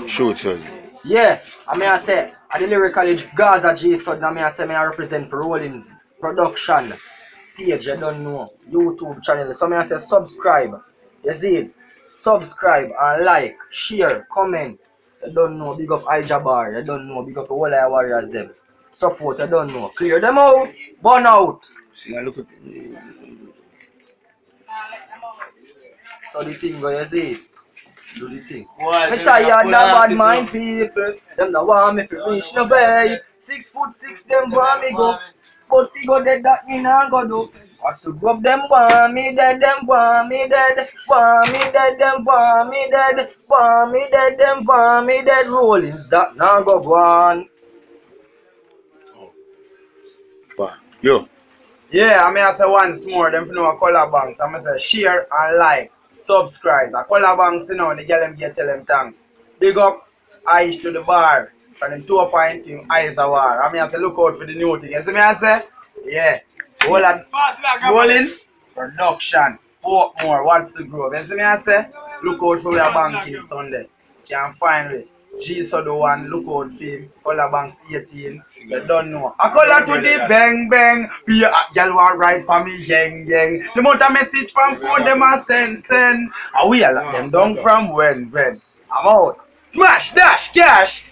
Shoot, son. Yeah, I say, at the lyrically Gaza G Sud, I say, I represent for Rollins production page, you don't know, YouTube channel. So I say, subscribe, you see it? Subscribe and like, share, comment. You don't know, big up Ijabar, you don't know, big up the Wall Eye Warriors, them. Support, you don't know, clear them out, burn out. See, now look at. So the thing go, you see it? Do the thing. Boy, Me them tired a of pull bad artist mind up. people. Them no want me to reach no way. 6'6", them want me go. But figure that me nah go do. What's the group them want me dead, them want me dead. Want me dead, them want me dead. Want me dead, them want me dead. Rollins that nah go on. Yo. Yeah, I mean I say once more, them know a color banks. I say share and like, subscribe. A color banks, you know, the girl them get tell them thanks. Big up eyes to the bar. And them 2 point team eyes a war. I mean I say look out for the new thing. You see me I say? Yeah. All of Rollins production. Portmore, what's the grove? You see me I say? Look out for your banking Sunday. Can't find it. G so the one, look out for him. Color banks 18. You don't know. I call her to the bang bang. Be a girl want ride for me yang yang. The amount of message from phone them a send. And we a lock them down from when. I'm out. Smash, dash, cash.